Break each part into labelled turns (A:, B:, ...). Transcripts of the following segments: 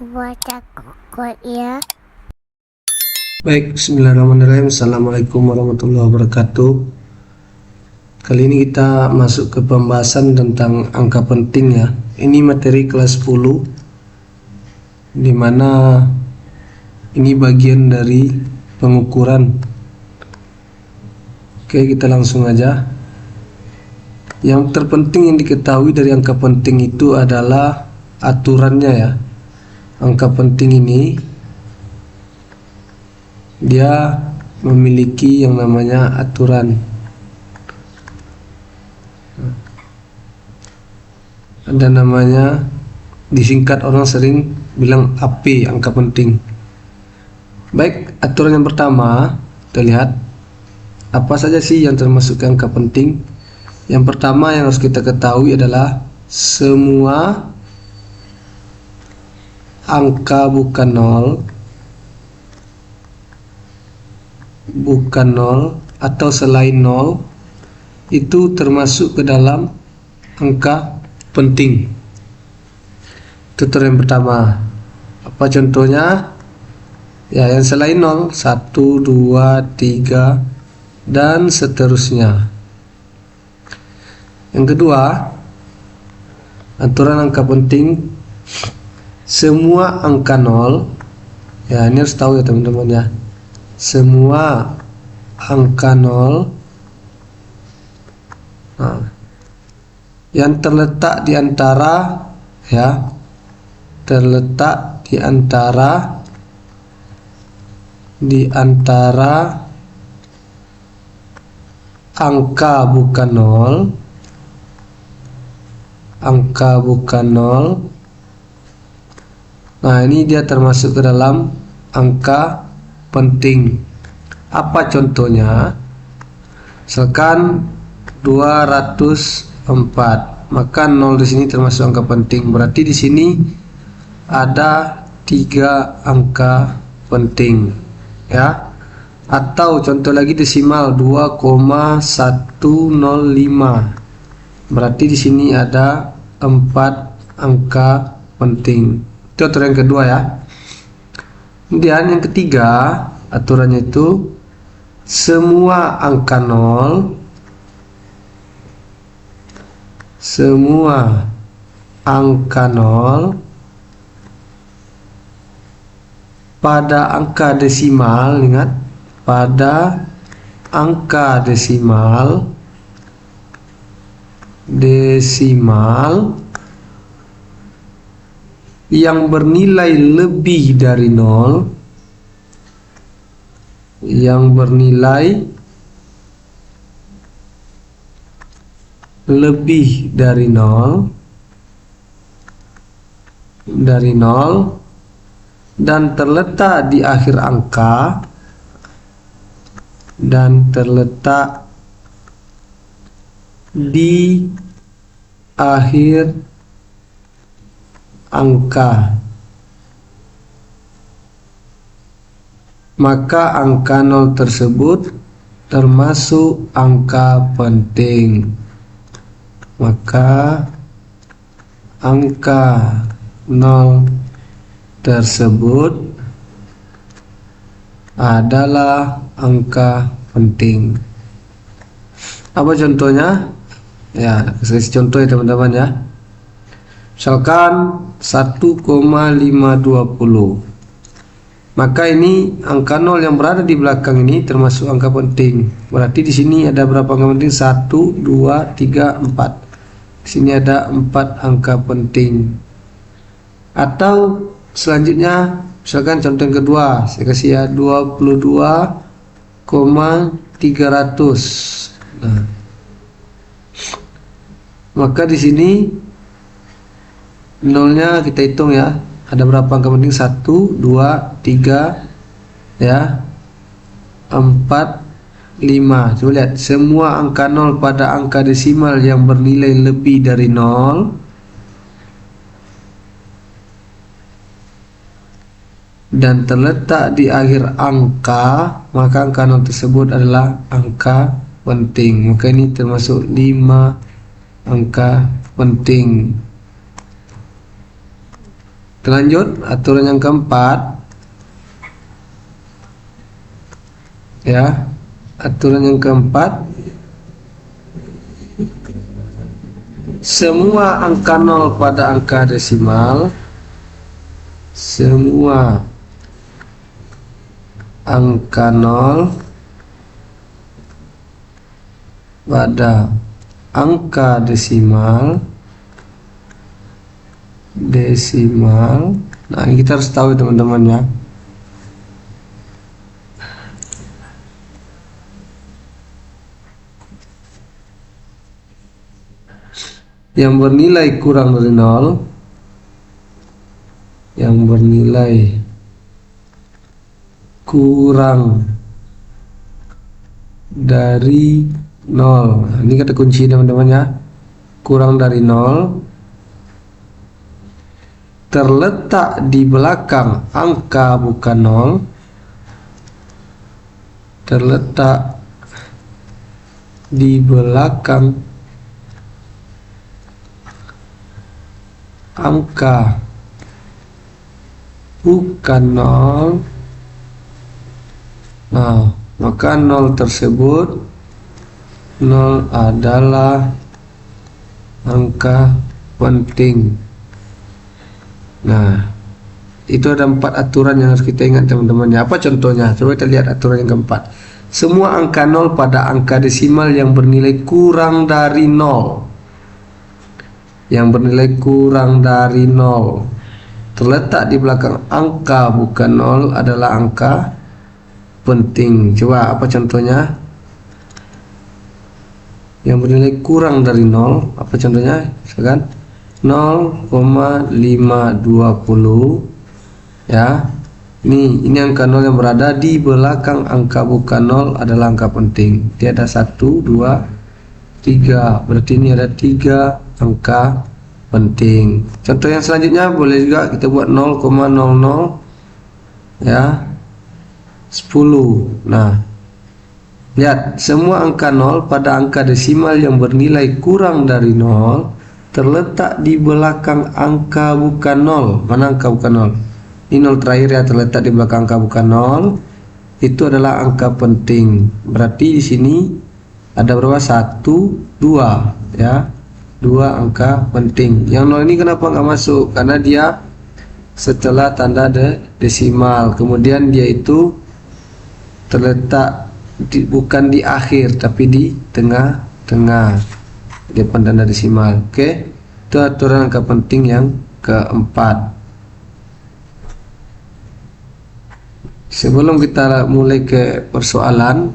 A: Aku baca kok ya.
B: Baik, bismillahirrahmanirrahim. Assalamualaikum warahmatullahi wabarakatuh. Kali ini kita masuk ke pembahasan tentang angka penting ya. Ini materi kelas 10, dimana ini bagian dari pengukuran. Oke, kita langsung aja. Yang terpenting yang diketahui dari angka penting itu adalah aturannya ya. Angka penting ini dia memiliki yang namanya aturan. Ada namanya, disingkat orang sering bilang AP, angka penting. Baik, aturan yang pertama, kita lihat apa saja sih yang termasuk ke angka penting. Yang pertama yang harus kita ketahui adalah semua angka bukan nol atau selain nol itu termasuk ke dalam angka penting. Itu yang pertama. Apa contohnya? Ya, yang selain nol, 1, 2, 3 dan seterusnya. Yang kedua, aturan angka penting, semua angka nol, ya ini harus tahu ya teman-teman ya, semua angka nol yang terletak di antara angka bukan nol. Nah, ini dia termasuk ke dalam angka penting. Apa contohnya? Misalkan 204, maka 0 di sini termasuk angka penting. Berarti di sini ada 3 angka penting, ya. Atau contoh lagi desimal 2,105. Berarti di sini ada 4 angka penting. Itu aturan yang kedua ya. Kemudian yang ketiga, aturannya itu semua angka nol pada angka desimal, ingat, pada angka desimal yang bernilai lebih dari nol, dan terletak di akhir angka maka angka nol tersebut termasuk angka penting. Maka angka nol tersebut adalah angka penting. Apa contohnya? Ya, kasih contoh ya teman-teman ya. Misalkan 1,520. Maka ini angka nol yang berada di belakang ini termasuk angka penting. Berarti di sini ada berapa angka penting? 1, 2, 3, 4. Di sini ada 4 angka penting. Atau selanjutnya, misalkan contoh yang kedua, saya kasih ya 22,300. Nah, maka di sini nolnya kita hitung ya. Ada berapa angka penting? 1, 2, 3, ya, 4, 5. Coba lihat, semua angka nol pada angka desimal yang bernilai lebih dari nol dan terletak di akhir angka, maka angka nol tersebut adalah angka penting. Maka ini termasuk 5 angka penting. Lanjut aturan yang keempat. Ya, aturan yang keempat, semua angka 0 pada angka desimal, semua angka 0 pada angka desimal, nah ini kita harus tahu teman-teman ya. Yang bernilai kurang dari 0, yang bernilai kurang dari 0. Nah, ini kata kunci teman-teman ya. Kurang dari 0 terletak di belakang angka bukan 0, terletak di belakang angka bukan 0. Nah, maka 0 tersebut, 0 adalah angka penting. Nah, itu ada 4 aturan yang harus kita ingat teman-teman ya. Apa contohnya? Coba kita lihat aturan yang keempat. Semua angka 0 pada angka desimal yang bernilai kurang dari 0, yang bernilai kurang dari 0 terletak di belakang angka bukan 0 adalah angka penting. Coba apa contohnya? Yang bernilai kurang dari 0, apa contohnya? Misalkan 0,520 ya. Ini angka 0 yang berada di belakang angka bukan 0 adalah angka penting. Dia ada 1, 2, 3. Berarti ini ada 3 angka penting. Contoh yang selanjutnya boleh juga kita buat 0,00 ya, 10. Nah, lihat, semua angka 0 pada angka desimal yang bernilai kurang dari 0 terletak di belakang angka bukan 0. Mana angka bukan 0? Ini 0 terakhir ya, terletak di belakang angka bukan 0. Itu adalah angka penting. Berarti di sini ada berapa? 1, 2 ya. 2 angka penting. Yang 0 ini kenapa nggak masuk? Karena dia setelah tanda desimal. Kemudian dia itu terletak bukan di akhir tapi di tengah-tengah depan tanda desimal. Oke, itu aturan angka penting yang keempat. Sebelum kita mulai ke persoalan,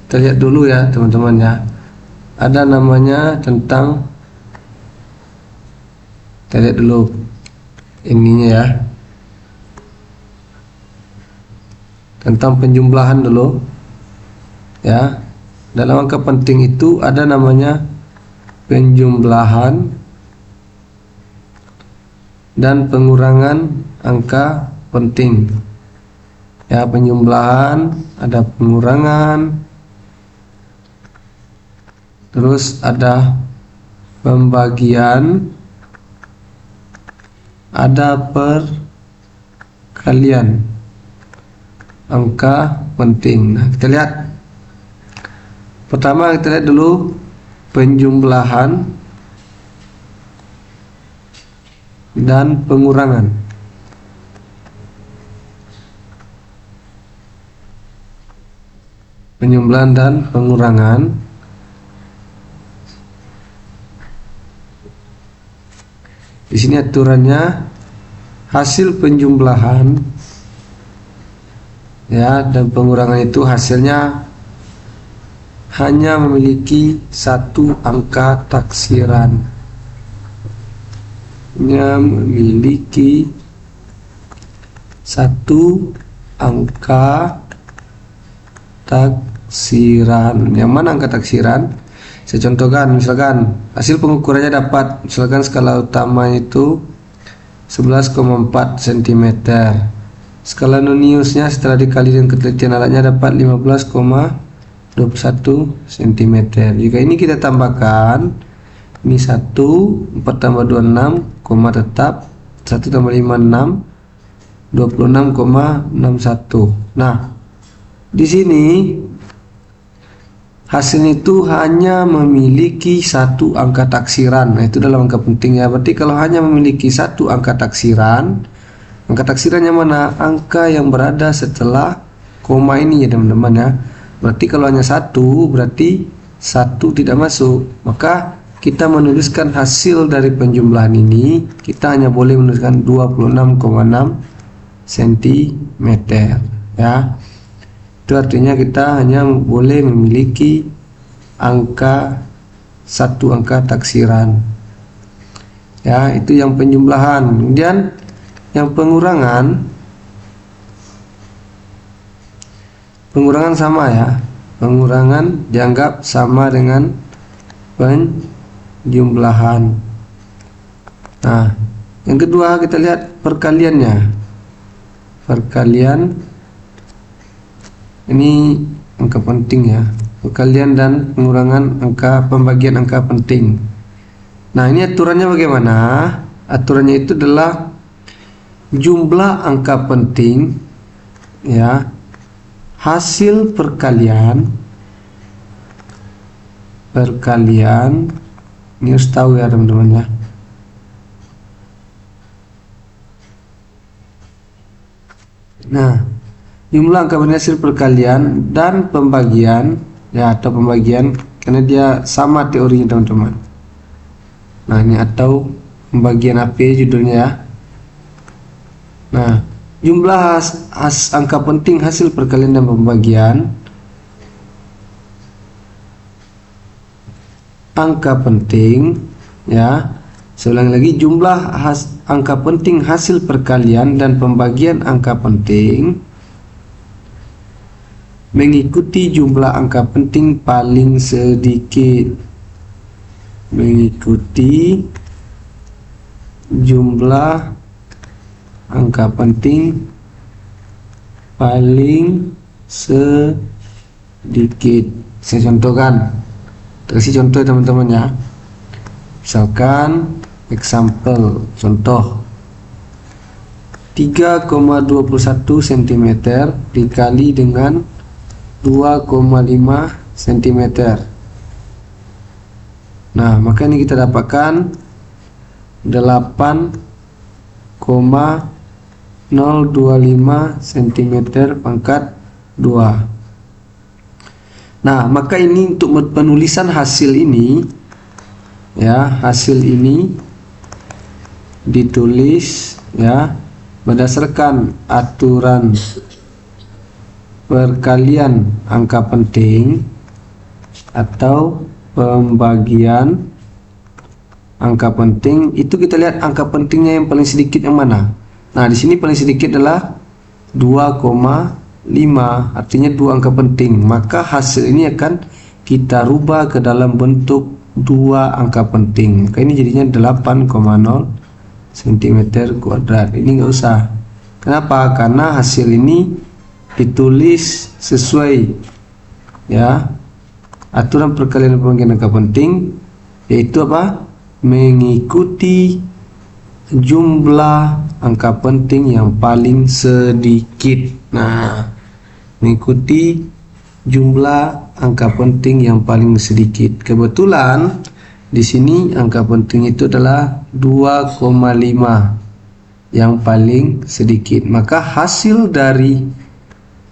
B: kita lihat dulu ya teman-teman ya. Ada namanya tentang, kita lihat dulu ininya ya, tentang penjumlahan dulu ya. Dalam angka penting itu ada namanya penjumlahan dan pengurangan angka penting ya. Penjumlahan, ada pengurangan, terus ada pembagian, ada perkalian angka penting. Nah, kita lihat pertama, kita lihat dulu penjumlahan dan pengurangan. Penjumlahan dan pengurangan. Di sini aturannya, hasil penjumlahan ya dan pengurangan itu hasilnya hanya memiliki satu angka taksiran. Hanya memiliki satu angka taksiran. Yang mana angka taksiran? Saya contohkan, misalkan hasil pengukurannya dapat, misalkan skala utama itu 11,4 cm. Skala noniusnya setelah dikali dengan ketelitian alatnya dapat 15,21 cm. Jika ini kita tambahkan, ini 1, 4 tambah 2, 6, koma tetap 1 tambah 5 6, 26,61. Nah, di sini hasilnya itu hanya memiliki satu angka taksiran. Nah, itu dalam angka penting ya. Berarti kalau hanya memiliki satu angka taksiran, angka taksirannya mana? Angka yang berada setelah koma ini ya teman-teman ya. Berarti kalau hanya satu, berarti satu tidak masuk. Maka kita menuliskan hasil dari penjumlahan ini, kita hanya boleh menuliskan 26,6 cm ya. Itu artinya kita hanya boleh memiliki satu angka taksiran ya. Itu yang penjumlahan. Kemudian yang pengurangan sama ya. Pengurangan dianggap sama dengan penjumlahan. Nah, yang kedua kita lihat perkaliannya. Perkalian ini angka penting ya. Perkalian dan pengurangan pembagian angka penting. Nah, ini aturannya bagaimana? Aturannya itu adalah jumlah angka penting ya, hasil perkalian ini harus tahu ya teman-teman ya. Nah, jumlah angka penting hasil perkalian dan pembagian ya, atau pembagian karena dia sama teorinya teman-teman. Nah, ini atau pembagian AP judulnya ya. Nah, jumlah angka penting hasil perkalian dan pembagian angka penting ya. Saya ulangi lagi, jumlah angka penting hasil perkalian dan pembagian angka penting mengikuti jumlah angka penting paling sedikit. Mengikuti jumlah angka penting paling sedikit. Saya contohkan, kasih contoh ya teman-teman ya. Misalkan example, contoh 3,21 cm dikali dengan 2,5 cm. Nah, maka ini kita dapatkan 8,025 cm pangkat 2. Nah, maka ini untuk penulisan hasil ini ya, hasil ini ditulis ya berdasarkan aturan perkalian angka penting atau pembagian angka penting. Itu kita lihat angka pentingnya yang paling sedikit yang mana. Nah, di sini paling sedikit adalah 2,5, artinya 2 angka penting. Maka hasil ini akan kita rubah ke dalam bentuk 2 angka penting. Maka ini jadinya 8,0 cm kuadrat. Ini enggak usah. Kenapa? Karena hasil ini ditulis sesuai ya aturan perkalian pembagian angka penting, yaitu apa? Mengikuti jumlah angka penting yang paling sedikit. Nah, mengikuti jumlah angka penting yang paling sedikit. Kebetulan di sini angka penting itu adalah 2,5 yang paling sedikit. Maka hasil dari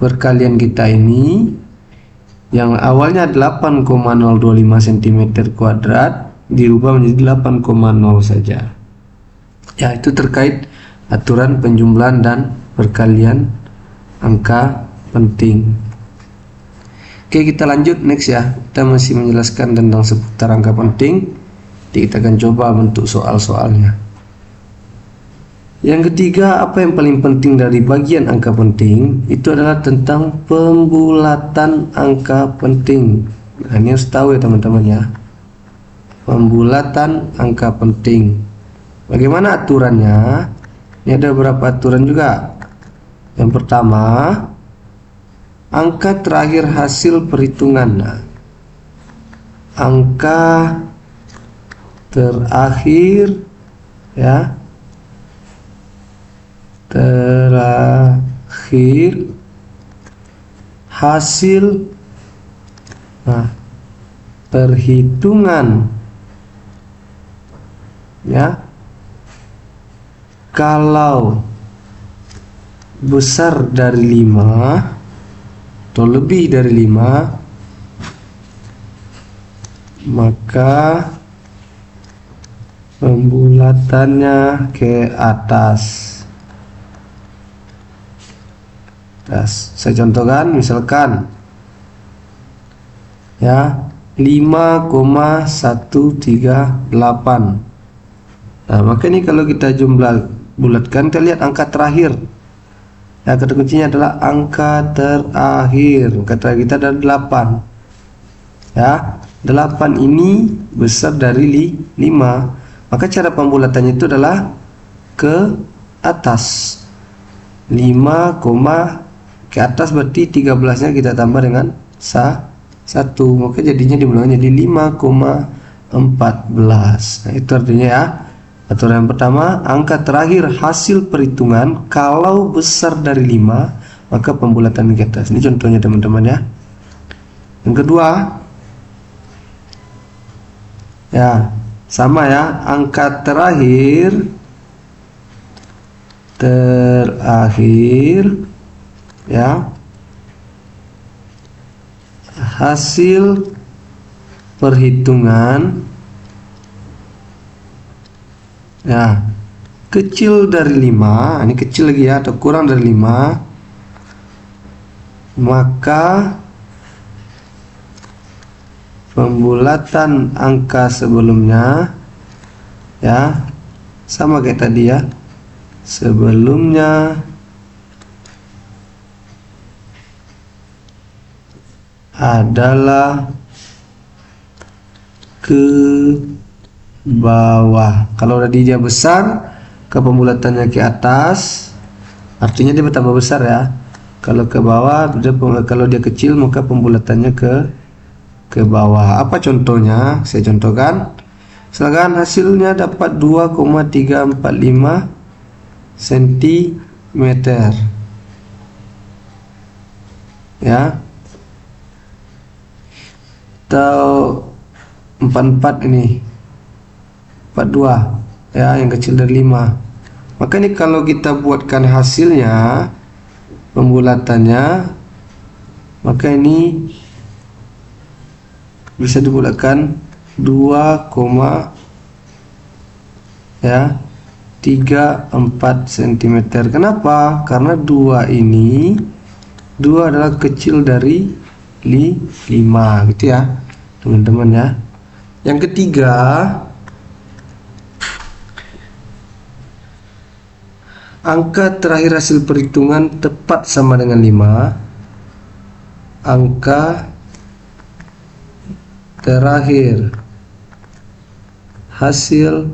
B: perkalian kita ini yang awalnya 8,025 cm kuadrat dirubah menjadi 8,0 saja. Ya, itu terkait aturan penjumlahan dan perkalian angka penting. Oke, kita lanjut next ya. Kita masih menjelaskan tentang seputar angka penting. Jadi kita akan coba bentuk soal-soalnya. Yang ketiga, apa yang paling penting dari bagian angka penting? Itu adalah tentang pembulatan angka penting. Nah, ini harus tahu ya teman-teman ya. Pembulatan angka penting. Bagaimana aturannya? Ini ada beberapa aturan juga. Yang pertama, angka terakhir hasil perhitungan. Nah, angka terakhir ya terakhir hasil perhitungan ya, kalau besar dari 5 atau lebih dari 5, maka pembulatannya ke atas. Saya contohkan, misalkan ya 5,138. Nah, maka ini kalau kita jumlah bulatkan, kita lihat angka terakhir. Ya, kata kuncinya adalah angka terakhir. Angka terakhir kita adalah 8. Ya, 8 ini besar dari 5. Maka cara pembulatannya itu adalah ke atas. 5, ke atas berarti 13-nya kita tambah dengan 1. Maka jadinya dimulai jadi 5,14. Nah, itu artinya ya. Aturan yang pertama, angka terakhir hasil perhitungan kalau besar dari 5, maka pembulatan ke atas. Ini contohnya teman-teman ya. Yang kedua, ya sama ya, angka terakhir ya, hasil perhitungan ya kecil dari 5, ini kecil lagi ya, atau kurang dari 5, maka pembulatan angka sebelumnya ya sama kayak tadi ya, sebelumnya adalah ke bawah. Kalau tadi dia besar, ke pembulatannya ke atas, artinya dia bertambah besar ya. Kalau ke bawah, kalau dia kecil maka pembulatannya ke bawah. Apa contohnya? Saya contohkan. Misalkan hasilnya dapat 2,345 cm ya, atau 44 ini 42 ya, yang kecil dari 5. Maka ini kalau kita buatkan hasilnya, pembulatannya, maka ini bisa dibulatkan 2,34 cm. Kenapa? Karena 2 adalah kecil dari 5 gitu ya teman-teman ya. Yang ketiga, angka terakhir hasil perhitungan tepat sama dengan 5. Angka terakhir hasil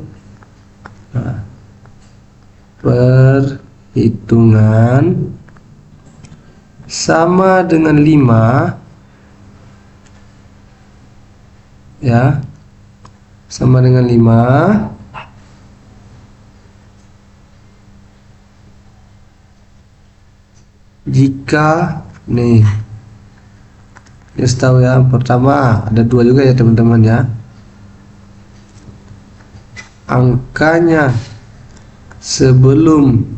B: perhitungan sama dengan 5 ya, sama dengan 5 jika nih, just tahu ya, pertama ada 2 juga ya teman-teman ya, angkanya sebelum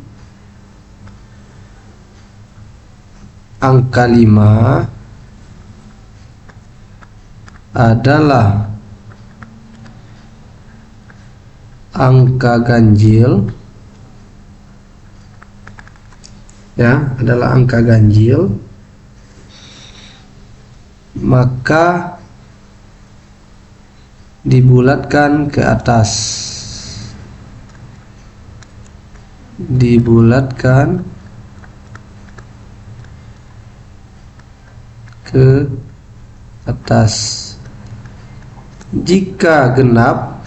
B: angka 5 adalah angka ganjil ya, adalah angka ganjil, maka dibulatkan ke atas, dibulatkan ke atas. Jika genap,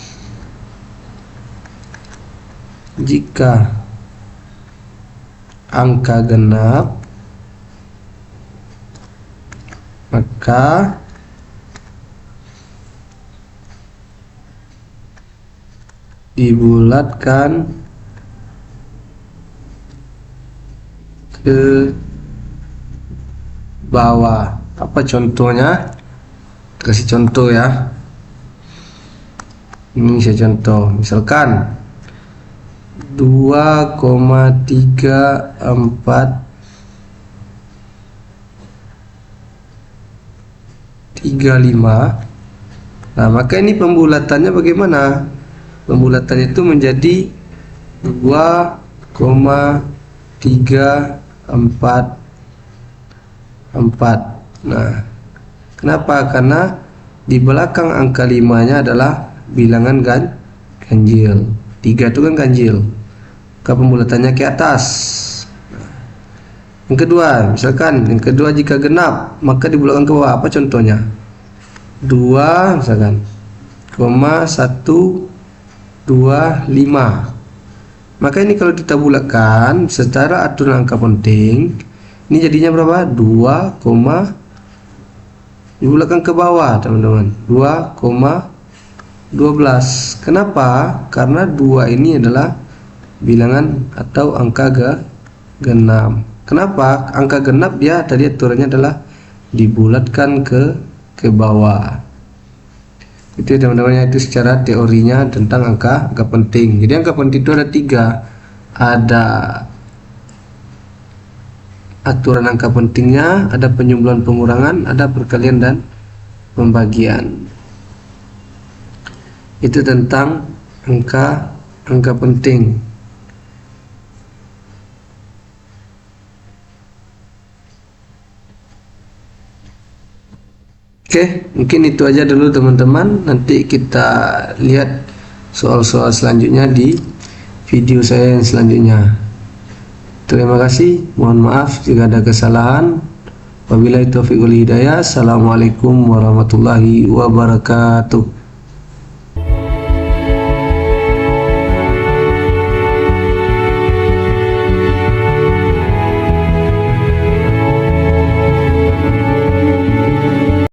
B: jika angka genap, maka dibulatkan ke bawah. Apa contohnya? Kasih contoh ya. Ini saya contoh, misalkan 2,3435. Nah, maka ini pembulatannya bagaimana? Pembulatannya itu menjadi 2,344. Nah, kenapa? Karena di belakang angka 5-nya adalah bilangan ganjil. 3 itu kan ganjil. Maka pembulatannya ke atas. Yang kedua, misalkan yang kedua jika genap, maka di belakang ke bawah. Apa contohnya? 2 misalkan 125. Maka ini kalau kita bulatkan secara aturan angka penting, ini jadinya berapa? 2, dibulatkan ke bawah teman-teman, 2,12. Kenapa? Karena 2 ini adalah bilangan atau angka genap. Kenapa? Angka genap dia tadi aturannya adalah dibulatkan ke bawah. Itu teman-teman, itu secara teorinya tentang angka penting. Jadi angka penting itu ada 3. Ada aturan angka pentingnya, ada penjumlahan pengurangan, ada perkalian dan pembagian. Itu tentang angka penting. Oke, mungkin itu aja dulu teman-teman. Nanti kita lihat soal-soal selanjutnya di video saya yang selanjutnya. Terima kasih, mohon maaf jika ada kesalahan. Wabillahi taufiq wal hidayah. Assalamualaikum warahmatullahi wabarakatuh.